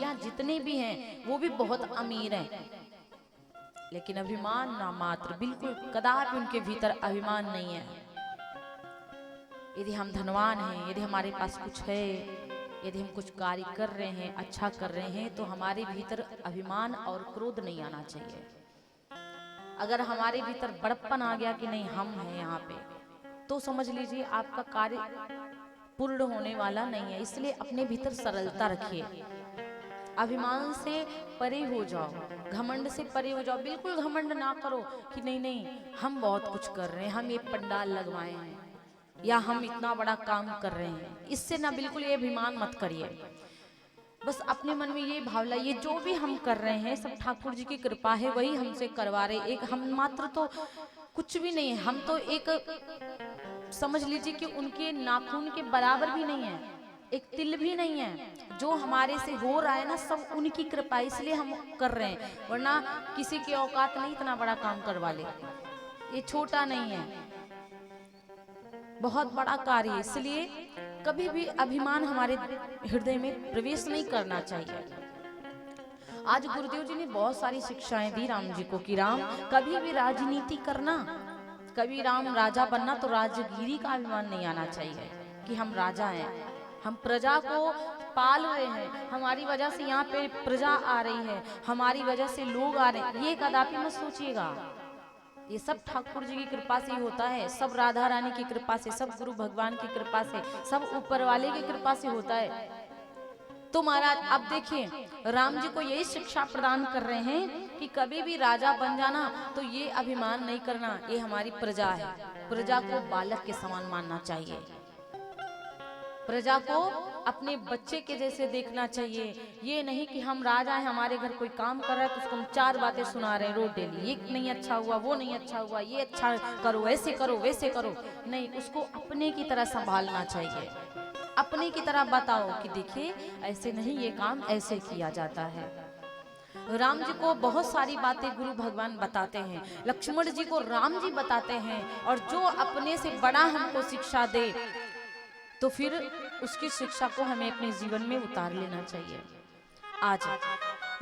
यहाँ जितने भी हैं वो भी बहुत अमीर हैं, लेकिन अभिमान ना मात्र, बिल्कुल कदापि उनके भीतर अभिमान नहीं है। यदि हम धनवान हैं, यदि हमारे पास कुछ है, यदि हम कुछ कार्य कर रहे हैं, अच्छा कर रहे हैं, तो हमारे भीतर अभिमान और क्रोध नहीं आना चाहिए। अगर हमारे भीतर बड़प्पन आ गया कि नहीं हम हैं यहाँ पे, तो समझ लीजिए आपका कार्य पूर्ण होने वाला नहीं है। इसलिए अपने भीतर सरलता रखिए, अभिमान से परे हो जाओ, घमंड से परे हो जाओ। बिल्कुल घमंड ना करो कि नहीं नहीं हम बहुत कुछ कर रहे हैं, हम ये पंडाल लगवाए हैं या हम इतना बड़ा काम कर रहे हैं, इससे ना बिल्कुल ये अभिमान मत करिए। बस अपने मन में ये भाव लाइए, जो भी हम कर रहे हैं सब ठाकुर जी की कृपा है, वही हमसे करवा रहे। एक हम मात्र तो कुछ भी नहीं है, हम तो एक समझ लीजिए कि उनके नाखून के बराबर भी नहीं है, एक तिल भी नहीं है। जो हमारे से हो रहा है ना सब उनकी कृपा, इसलिए हम कर रहे हैं, वरना किसी की औकात नहीं इतना बड़ा काम करवा ले। ये छोटा नहीं है, बहुत बड़ा कार्य है। इसलिए कभी भी अभिमान हमारे हृदय में प्रवेश नहीं करना चाहिए। आज गुरुदेव जी ने बहुत सारी शिक्षाएं दी राम जी को कि राम कभी भी राजनीति करना, कभी राम राजा बनना तो राजगिरी का अभिमान नहीं आना चाहिए कि हम राजा हैं, हम प्रजा को पाल रहे हैं, हमारी वजह से यहाँ पे प्रजा आ रही है, हमारी वजह से लोग आ रहे हैं, ये कदापि मत सोचिएगा। ये सब ठाकुर जी की कृपा से ही होता है, सब राधा रानी की कृपा से, सब गुरु भगवान की कृपा से, सब ऊपर वाले की कृपा से होता है। तो महाराज अब देखिए राम जी को यही शिक्षा प्रदान कर रहे हैं कि कभी भी राजा बन जाना तो ये अभिमान नहीं करना, ये हमारी प्रजा है, प्रजा को बालक के समान मानना चाहिए, प्रजा को अपने बच्चे के जैसे देखना चाहिए। ये नहीं कि हम राजा हैं, हमारे घर कोई काम कर रहा है तो उसको हम चार बातें सुना रहे हैं रोज डेली, ये नहीं अच्छा हुआ, वो नहीं अच्छा हुआ, ये अच्छा करो, ऐसे करो, वैसे करो, नहीं, उसको अपने की तरह संभालना चाहिए, अपने की तरह बताओ कि देखिए ऐसे नहीं, ये काम ऐसे किया जाता है। राम जी को बहुत सारी बातें गुरु भगवान बताते हैं, लक्ष्मण जी को राम जी बताते हैं, और जो अपने से बड़ा हमको शिक्षा दे तो फिर उसकी शिक्षा को हमें अपने जीवन में उतार लेना चाहिए। आज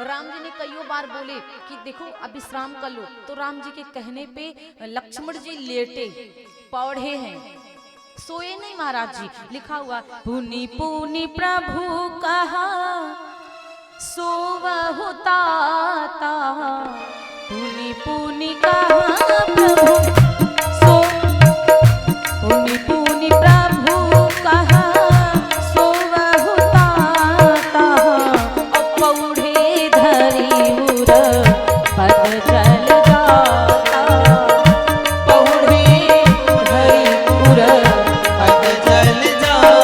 राम जी ने कईयों बार बोले कि देखो अब विश्राम कर लो, तो राम जी के कहने पे लक्ष्मण जी लेटे पौधे हैं, सोए नहीं महाराज जी। लिखा हुआ पुनि पुनि प्रभु कहा सोवहु ताता, पुनि पुनि कहा प्रभु सो, पुनि पुनि प्रभु कहा सोवहु ताता, पौधे धरी उर पद चल जाता, पौधे धरी उर पद चल जाता।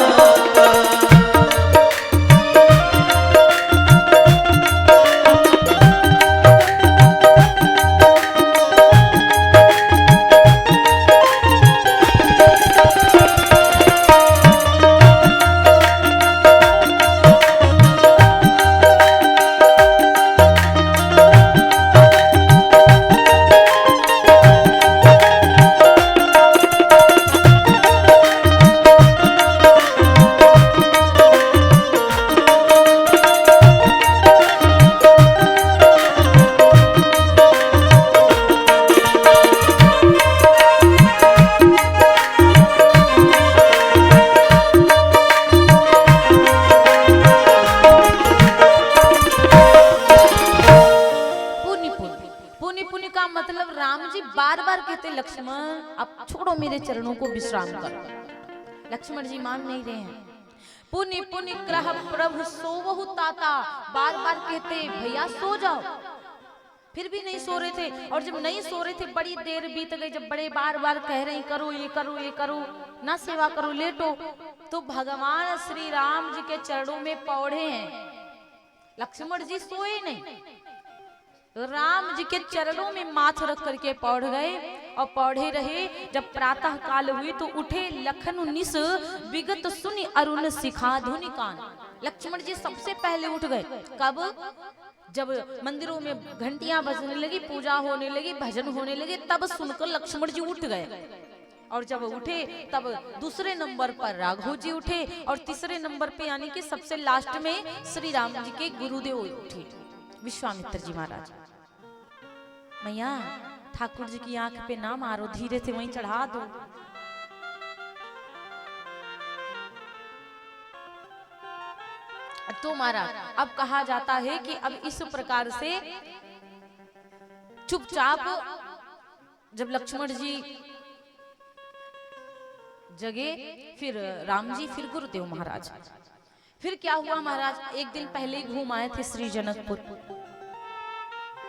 लक्ष्मण अब छोड़ो मेरे चरणों को, विश्राम करो। लक्ष्मण जी मान नहीं रहे हैं। पुनि पुनि ग्रह प्रभु सोवहु ताता, बार बार कहते भैया सो जाओ, फिर भी नहीं सो रहे थे। और जब नहीं सो रहे थे बड़ी देर बीत गई, जब बड़े बार बार कह रहे करो ये करो ये करो, ना सेवा करो लेटो, तो भगवान श्री राम जी के चरणों में पौधे हैं। लक्ष्मण जी सोए नहीं, राम जी के चरणों में माथ रख करके पौध गए और पौधे रहे। जब प्रातः काल हुई तो उठे लखन निस विगत सुनि अरुण शिखा धुनि कान। लक्ष्मण जी सबसे पहले उठ गए। कब? जब मंदिरों में घंटियां बजने लगी, पूजा होने लगी, भजन होने लगे, तब सुनकर लक्ष्मण जी उठ गए और जब उठे तब दूसरे नंबर पर राघव जी उठे और तीसरे नंबर पे यानी कि सबसे लास्ट में श्री राम जी के गुरुदेव उठे विश्वामित्र जी महाराज। मैया ठाकुर जी की आंख पे ना मारो, धीरे से वहीं चढ़ा दो। तो महाराज अब कहा जाता है कि अब इस प्रकार से चुपचाप जब लक्ष्मण जी जगे, फिर राम जी, फिर गुरुदेव महाराज। फिर क्या हुआ महाराज, एक दिन पहले ही घूम आए थे श्री जनकपुर,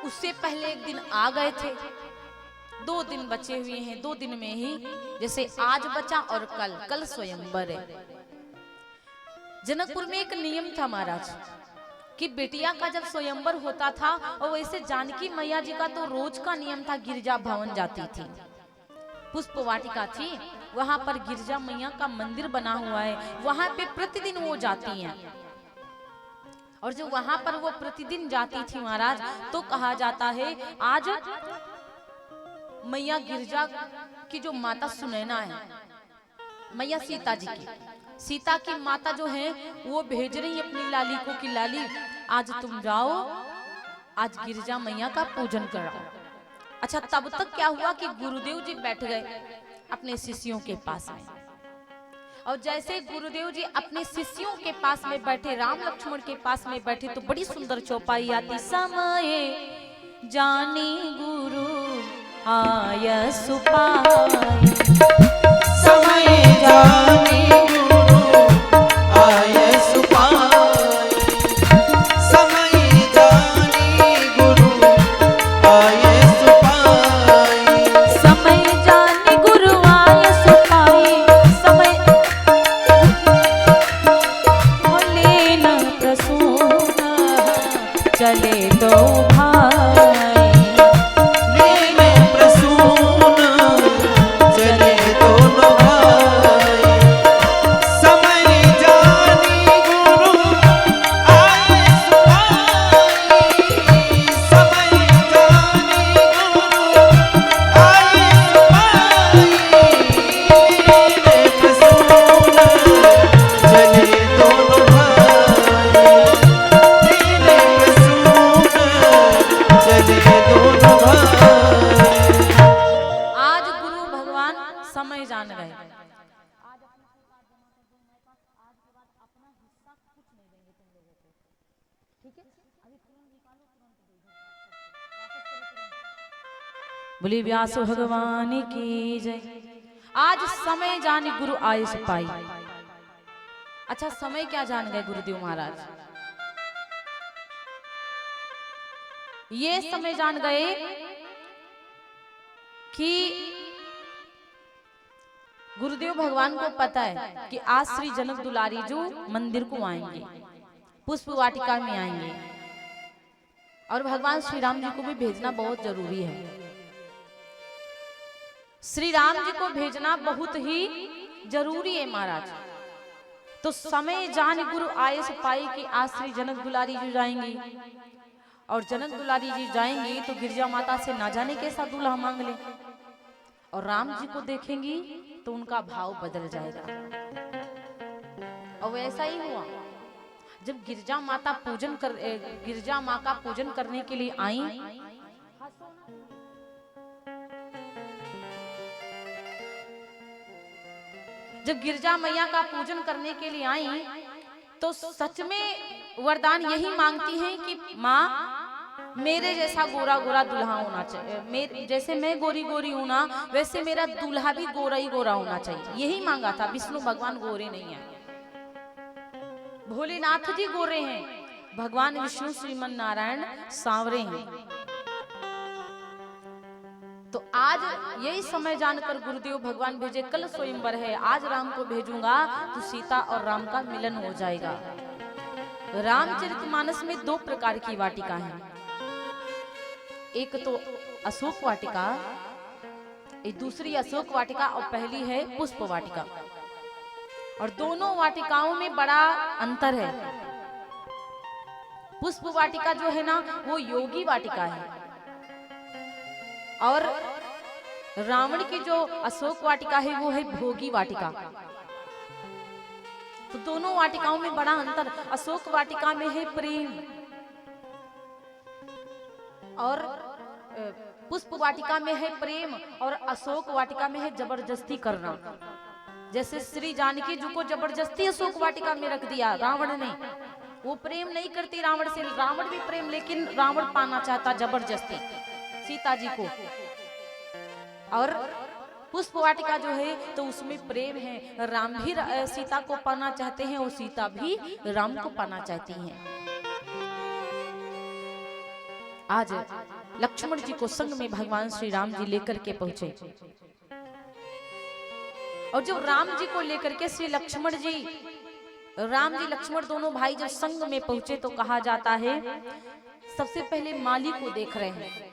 उससे पहले एक दिन आ गए थे, 2 दिन बचे हुए हैं। 2 दिन में ही जैसे आज बचा और कल स्वयंवर है। जनकपुर में एक नियम था महाराज कि बेटिया का जब स्वयंवर होता था, और वैसे जानकी मैया जी का तो रोज का नियम था, गिरजा भवन जाती थी, पुष्प वाटिका थी, वहां पर गिरजा मैया का मंदिर बना हुआ है, वहां पे प्रतिदिन वो जाती हैं। और जो वहां पर वो प्रतिदिन जाती थी महाराज, तो कहा जाता है आज मैया गिरजा की जो माता सुनैना है, मैया सीता जी की, सीता की माता जो है वो भेज रही अपनी लाली को कि लाली आज तुम जाओ, आज गिरजा मैया का पूजन कराओ। अच्छा, तब तक क्या हुआ कि गुरुदेव जी बैठ गए अपने शिष्यों के पास में, और जैसे गुरुदेव जी अपने शिष्यों के पास में बैठे, राम लक्ष्मण के पास में बैठे, तो बड़ी सुंदर चौपाई आती, समय जानी गुरु आय सुपाई, समय जानी बोले व्यास भगवान की जय। आज समय जान गुरु आय पाई। अच्छा, समय क्या जान गए गुरुदेव महाराज, ये समय जान गए कि गुरुदेव भगवान को पता है कि आज श्री जनक दुलारी जो मंदिर को आएंगे, पुष्प वाटिका में आएंगे, और भगवान श्री राम जी को भी भेजना बहुत जरूरी है। श्री राम जी को भेजना बहुत ही जरूरी है महाराज। तो समय जान गुरु आयस पाई कि आज श्री जनक दुलारी जी जाएंगी, और जनक दुलारी जी जाएंगी तो गिरजा माता से ना जाने कैसा दूल्हा मांग ले, और राम जी को देखेंगी तो उनका भाव बदल जाएगा। और वैसा ही हुआ, जब गिरजा माँ का पूजन करने के लिए आई, जब गिरजा मैया का पूजन करने के लिए आई, तो सच में वरदान यही मांगती हैं कि माँ मेरे जैसा गोरा गोरा दूल्हा होना चाहिए, जैसे मैं गोरी गोरी हूं ना, वैसे मेरा दूल्हा भी गोरा ही गोरा होना चाहिए। यही मांगा था। विष्णु भगवान गोरे नहीं है, भोलेनाथ जी गोरे हैं, भगवान विष्णु श्रीमन नारायण सांवरे हैं। तो आज यही समय जानकर गुरुदेव भगवान भेजे, कल स्वयंवर है, आज राम को भेजूंगा तो सीता और राम का मिलन हो जाएगा। रामचरितमानस में 2 प्रकार की वाटिका है, एक तो अशोक वाटिका, एक दूसरी अशोक वाटिका, और पहली है पुष्प वाटिका। और दोनों वाटिकाओं में बड़ा अंतर है। पुष्प वाटिका जो है ना, वो योगी वाटिका है, और रावण की जो अशोक वाटिका है वो है भोगी वाटिका। तो दोनों वाटिकाओं में बड़ा अंतर। अशोक वाटिका में है प्रेम और पुष्प वाटिका में है प्रेम, और अशोक वाटिका में है जबरदस्ती करना। जैसे श्री जानकी जी को जबरदस्ती अशोक वाटिका में रख दिया रावण ने। वो प्रेम नहीं करती रावण से, रावण भी प्रेम, लेकिन रावण पाना चाहता जबरदस्ती सीता जी को। और पुष्प वाटिका जो है तो उसमें प्रेम है, राम भी सीता को पाना चाहते हैं और सीता भी राम को पाना चाहती हैं। आज लक्ष्मण जी को संग में भगवान श्री राम जी लेकर के पहुंचे, और जब राम जी को लेकर के श्री लक्ष्मण जी, राम जी लक्ष्मण दोनों भाई जब संग में पहुंचे तो कहा जाता है सबसे पहले माली को देख रहे हैं।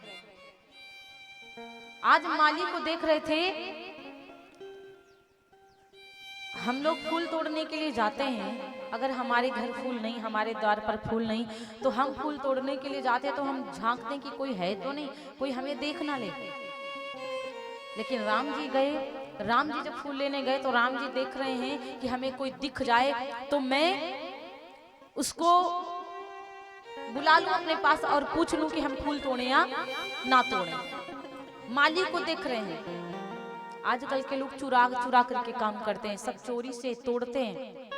आज माली को देख रहे थे। हम लोग फूल तोड़ने के लिए जाते हैं, अगर हमारे घर फूल नहीं, हमारे द्वार पर फूल नहीं, तो हम फूल तोड़ने के लिए जाते हैं तो हम झांकते हैं कि कोई है तो नहीं, कोई हमें देख ना ले। लेकिन राम जी गए, राम जी जब फूल लेने गए तो राम जी देख रहे हैं कि हमें कोई दिख जाए तो मैं उसको बुला लूं अपने पास और पूछ लूं कि हम फूल तोड़े या ना तोड़े। माली को देख रहे हैं। आजकल के लोग चुरा चुरा करके काम करते हैं, सब चोरी से तोड़ते हैं,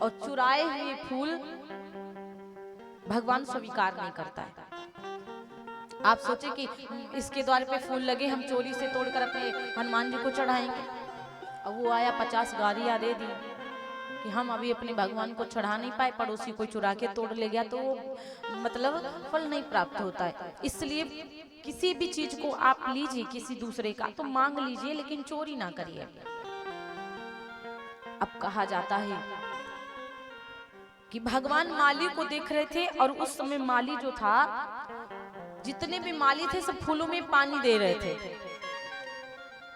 और चुराए हुए फूल भगवान स्वीकार नहीं करता है। आप सोचे कि इसके द्वार पे फूल लगे, हम चोरी से तोड़कर अपने हनुमान जी को चढ़ाएंगे। अब वो आया 50 गालियां दे दी कि हम अभी अपने भगवान को चढ़ा नहीं पाए, पड़ोसी कोई चुरा के तोड़ ले गया, तो मतलब फल नहीं प्राप्त होता है। इसलिए किसी भी चीज को आप लीजिए किसी दूसरे का तो मांग लीजिए, लेकिन चोरी ना करिए। अब कहा जाता है कि भगवान माली को देख रहे थे, और उस समय माली जो था, जितने भी माली थे सब फूलों में पानी दे रहे थे।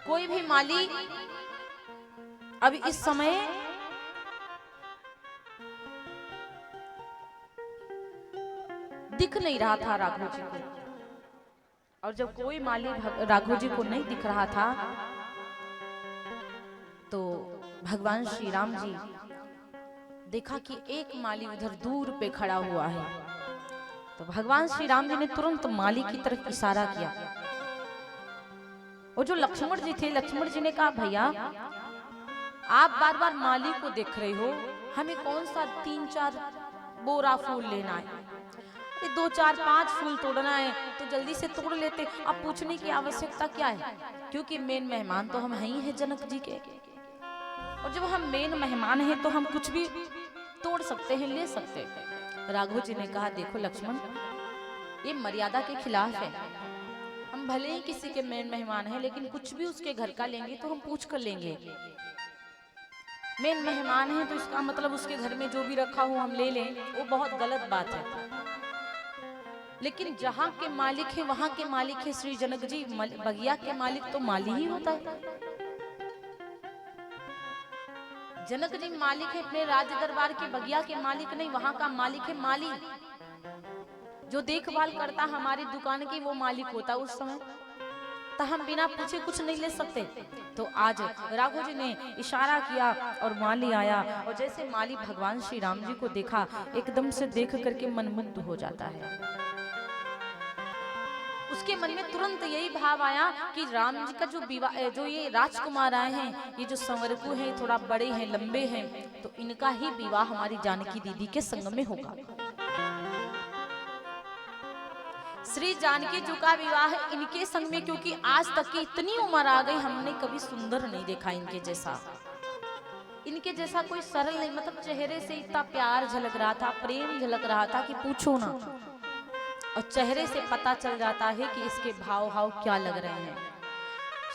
कोई भी माली अब इस समय दिख नहीं रहा था राघव जी को। और जब कोई माली राघव जी को नहीं दिख रहा था तो भगवान श्री राम जी देखा कि एक माली उधर दूर पे खड़ा हुआ है। तो भगवान श्री राम जी ने तुरंत माली की तरफ इशारा किया। और जो लक्ष्मण जी थे, लक्ष्मण जी ने कहा भैया आप बार बार माली को देख रहे हो, हमें कौन सा 3-4 बोरा फूल लेना है, 2-4-5 फूल तोड़ना है तो जल्दी से तोड़ लेते। अब पूछने की आवश्यकता क्या है, क्योंकि मेन मेहमान तो हम ही हैं जनक जी के, और जब हम मेन मेहमान हैं तो हम कुछ भी तोड़ सकते हैं, ले सकते हैं। राघव जी ने कहा देखो लक्ष्मण, ये मर्यादा के खिलाफ है। हम भले ही किसी के मेन मेहमान हैं, लेकिन कुछ भी उसके घर का लेंगे तो हम पूछ कर लेंगे। मेन मेहमान हैं तो इसका मतलब उसके घर में जो भी रखा हो हम ले लें, वो बहुत गलत बात है। लेकिन जहाँ के मालिक है वहां के मालिक है श्री जनक जी, बगिया के मालिक तो माली ही होता है। जनक जी मालिक है अपने राज्य दरबार के, बगिया के मालिक नहीं, वहां का मालिक है माली। जो देखभाल करता हमारी दुकान की वो मालिक होता उस समय, तो हम बिना पूछे कुछ नहीं ले सकते। तो आज राघव जी ने इशारा किया और माली आया, और जैसे माली भगवान श्री राम जी को देखा, एकदम से देख करके मनमुग्ध हो जाता है। उसके मन में तुरंत यही भाव आया कि राम जी का जो विवाह, जो ये राजकुमार आए हैं, ये जो संवरकू हैं, थोड़ा बड़े हैं, लंबे हैं, तो इनका ही विवाह हमारी जानकी दीदी के संग में होगा। श्री जानकी जी का विवाह इनके संग में, क्योंकि आज तक की इतनी उम्र आ गई, हमने कभी सुंदर नहीं देखा इनके जैसा। इनके जैसा कोई सरल नहीं, मतलब चेहरे से इतना प्यार झलक रहा था, प्रेम झलक रहा था कि पूछो ना। और चेहरे से पता चल जाता है कि इसके भाव भाव क्या लग रहे हैं।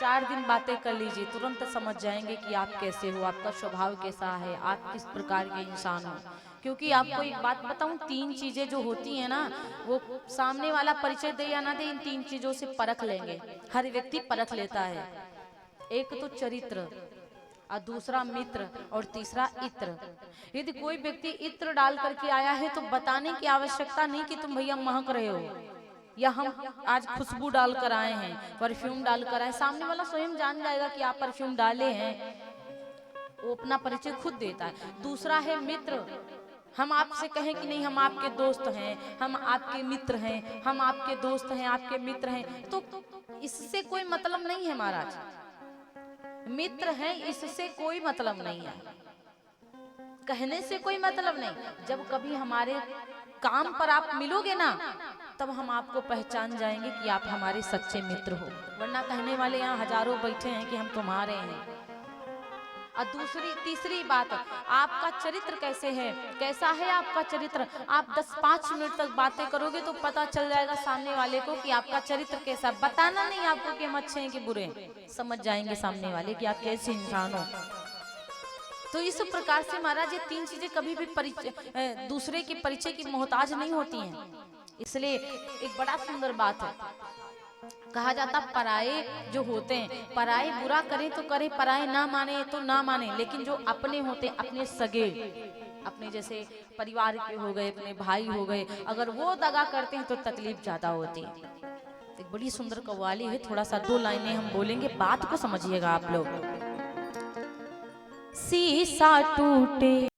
4 दिन बातें कर लीजिए, तुरंत समझ जाएंगे कि आप कैसे हो, आपका स्वभाव कैसा है, आप किस प्रकार के इंसान हो। क्योंकि आपको एक बात बताऊं, 3 चीजें जो होती हैं ना, वो सामने वाला परिचय दे या ना दे, इन 3 चीजों से परख लेंगे। हर व्यक्ति परख लेता है। एक तो चरित्र, और दूसरा मित्र, और तीसरा इत्र। यदि कोई व्यक्ति इत्र डाल करके आया है तो बताने की आवश्यकता नहीं कि तुम भैया महक रहे हो, या हम आज खुशबू डालकर आए हैं, परफ्यूम डालकर आए, सामने वाला स्वयं जान जाएगा कि आप परफ्यूम डाले हैं, वो अपना परिचय खुद देता है। दूसरा है मित्र, हम आपसे कहें कि नहीं हम आपके दोस्त हैं, हम आपके मित्र हैं, हम आपके दोस्त हैं, आपके मित्र हैं, तो इससे कोई मतलब नहीं है महाराज। मित्र हैं इससे कोई मतलब नहीं है, कहने से कोई मतलब नहीं। जब कभी हमारे काम पर आप मिलोगे ना, तब हम आपको पहचान जाएंगे कि आप हमारे सच्चे मित्र हो, वरना कहने वाले यहाँ हजारों बैठे हैं कि हम तुम्हारे हैं। और तीसरी बात, आपका चरित्र कैसे है, कैसा है आपका चरित्र। आप 10-5 मिनट तक बातें करोगे तो पता चल जाएगा सामने वाले को कि आपका चरित्र कैसा। बताना नहीं आपको कि हम अच्छे हैं कि बुरे हैं, समझ जाएंगे सामने वाले कि आप कैसे इंसान हो। तो इस प्रकार से महाराज ये 3 चीजें कभी भी दूसरे के परिचय की मोहताज नहीं होती हैं। इसलिए एक बड़ा सुंदर बात है, कहा जाता पराये जो होते हैं, पराये बुरा करें तो करें, पराये ना माने तो ना माने, लेकिन जो अपने होते हैं, अपने सगे, अपने जैसे परिवार के हो गए, अपने भाई हो गए, अगर वो दगा करते हैं तो तकलीफ ज्यादा होती है। एक बड़ी सुंदर कव्वाली है, थोड़ा सा 2 लाइनें हम बोलेंगे, बात को समझिएगा आप लोग। शीशा टूटे